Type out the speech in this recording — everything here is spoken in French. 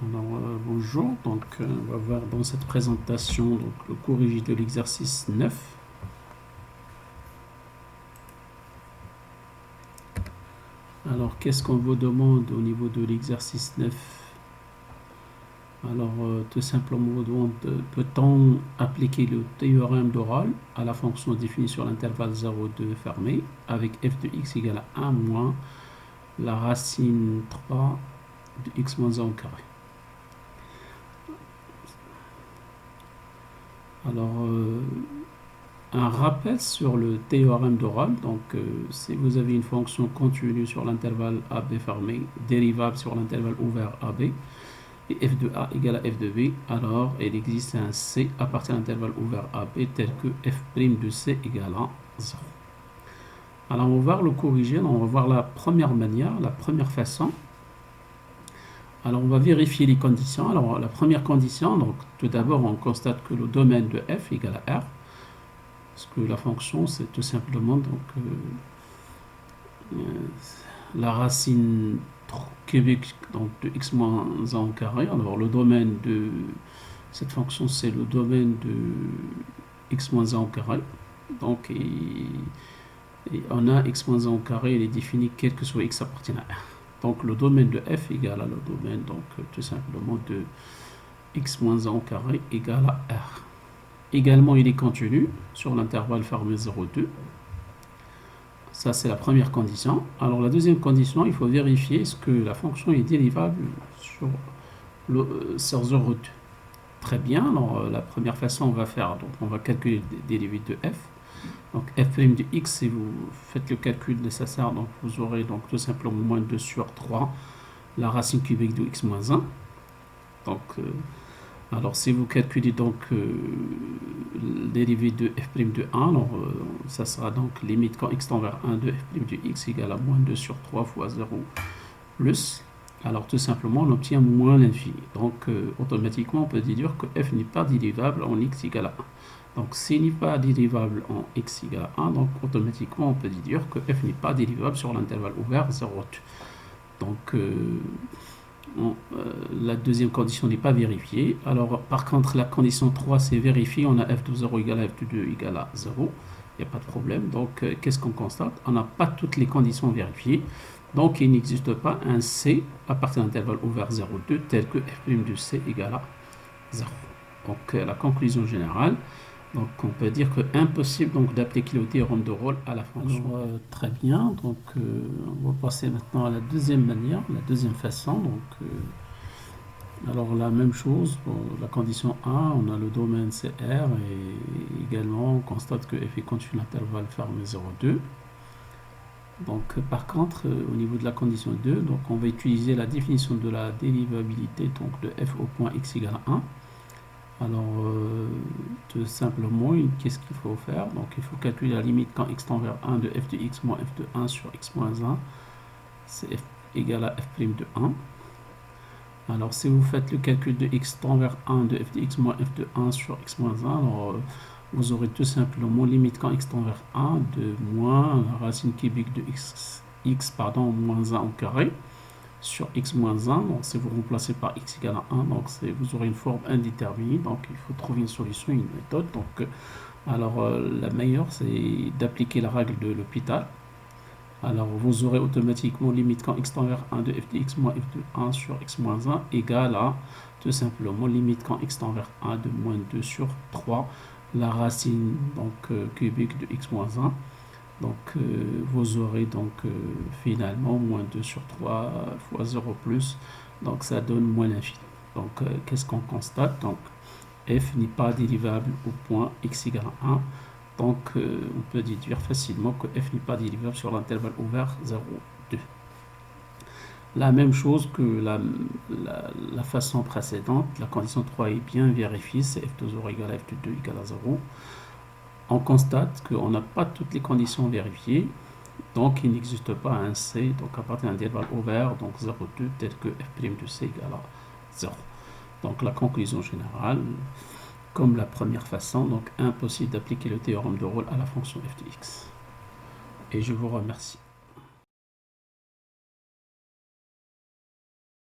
Alors, bonjour, donc on va voir dans cette présentation donc, le corrigé de l'exercice 9. Alors, qu'est-ce qu'on vous demande au niveau de l'exercice 9? Alors, tout simplement, on vous demande peut-on appliquer le théorème d'Oral à la fonction définie sur l'intervalle 0,2 fermé avec f de x égale à 1 moins la racine 3 de x moins 1 au carré. Alors, un rappel sur le théorème d'Oral. Donc, si vous avez une fonction continue sur l'intervalle AB fermé, dérivable sur l'intervalle ouvert AB, et f de A égale à f de B, alors il existe un C à partir de l'intervalle ouvert AB tel que f' de C égale à 0. Alors, on va voir le corriger. On va voir la première manière, la première façon. Alors, on va vérifier les conditions. Alors, la première condition, donc tout d'abord, on constate que le domaine de f égale à R. Parce que la fonction, c'est tout simplement donc, la racine cubique donc, de x moins 1 au carré. Alors, le domaine de cette fonction, c'est le domaine de x moins 1 au carré. Donc, et on a x moins 1 au carré, il est défini quel que soit x appartient à R. Donc, le domaine de f égale à le domaine, donc tout simplement de x moins 1 au carré égale à R. Également, il est continu sur l'intervalle fermé 0,2. Ça, c'est la première condition. Alors, la deuxième condition, il faut vérifier est-ce que la fonction est dérivable sur 0,2. Très bien. Alors, la première façon, on va faire, donc on va calculer les dérivés de f. Donc, f' de x, si vous faites le calcul nécessaire, donc vous aurez donc tout simplement moins 2 sur 3, la racine cubique de x moins 1. Donc, alors, si vous calculez donc le dérivé de f' de 1, alors, ça sera donc limite quand x tend vers 1 de f' de x égale à moins 2 sur 3 fois 0 plus. Alors, tout simplement, on obtient moins l'infini. Donc, automatiquement, on peut déduire que f n'est pas dérivable en x égale à 1. Donc, s'il n'est pas dérivable en x égale à 1, donc automatiquement, on peut déduire que f n'est pas dérivable sur l'intervalle ouvert 0,2. Donc, la deuxième condition n'est pas vérifiée. Alors, par contre, la condition 3, c'est vérifié. On a f de 0 égale à f de 2 égale à 0. Il n'y a pas de problème. Donc, qu'est-ce qu'on constate? On n'a pas toutes les conditions vérifiées. Donc, il n'existe pas un C à partir d'un intervalle ouvert 0,2 tel que f' de C égale à 0. Donc, la conclusion générale. Donc, on peut dire que impossible donc d'appliquer le théorème de Rolle à la fonction. Alors, très bien. Donc, on va passer maintenant à la deuxième manière, la deuxième façon. Donc, alors la même chose pour la condition 1, on a le domaine CR et également on constate que f est continu l'intervalle fermé 0,2. Donc, par contre, au niveau de la condition 2, donc on va utiliser la définition de la dérivabilité donc de f au point x égale à 1. Alors, tout simplement, qu'est-ce qu'il faut faire? Donc, il faut calculer la limite quand x tend vers 1 de f de x moins f de 1 sur x moins 1. C'est f égale à f' de 1. Alors, si vous faites le calcul de x tend vers 1 de f de x moins f de 1 sur x moins 1, alors vous aurez tout simplement limite quand x tend vers 1 de moins la racine cubique de x moins 1 au carré sur x moins 1, donc si vous remplacez par x égale à 1, donc vous aurez une forme indéterminée, donc il faut trouver une solution, une méthode. Donc, alors la meilleure, c'est d'appliquer la règle de l'hôpital. Alors vous aurez automatiquement limite quand x tend vers 1 de f de x moins f de 1 sur x moins 1 égale à tout simplement limite quand x tend vers 1 de moins 2 sur 3, la racine donc cubique de x moins 1. Donc, vous aurez donc finalement moins 2 sur 3 fois 0 plus. Donc, ça donne moins l'infini. Donc, qu'est-ce qu'on constate? Donc, f n'est pas dérivable au point x égale à 1. Donc, on peut déduire facilement que f n'est pas dérivable sur l'intervalle ouvert 0,2. La même chose que la façon précédente. La condition 3 est bien vérifiée. C'est f de 0 égale à f de 2 égale à 0. On constate qu'on n'a pas toutes les conditions vérifiées, donc il n'existe pas un C, donc à partir d'un intervalle ouvert, donc 0,2, tel que f' de C égale à 0. Donc la conclusion générale, comme la première façon, donc impossible d'appliquer le théorème de Rolle à la fonction f de x. Et je vous remercie.